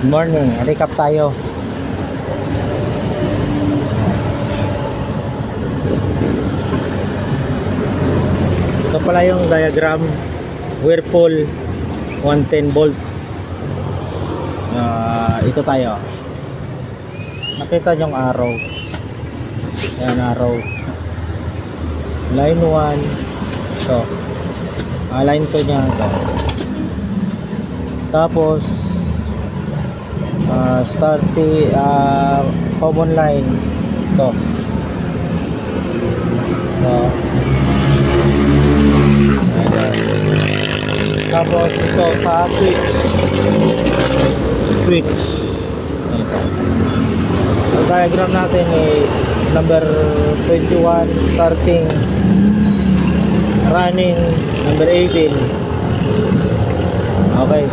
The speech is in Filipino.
Good morning, recap tayo. Ito pala yung diagram. Whirlpool 110 volts. Ito tayo. Nakita yung arrow. Ayan, arrow. Line 1. Ito. Line 2 niya. Ito. Tapos common line. Ito. Ito. Tapos ito sa switch. Ang diagram natin is number 21 starting, running number 18. Okay.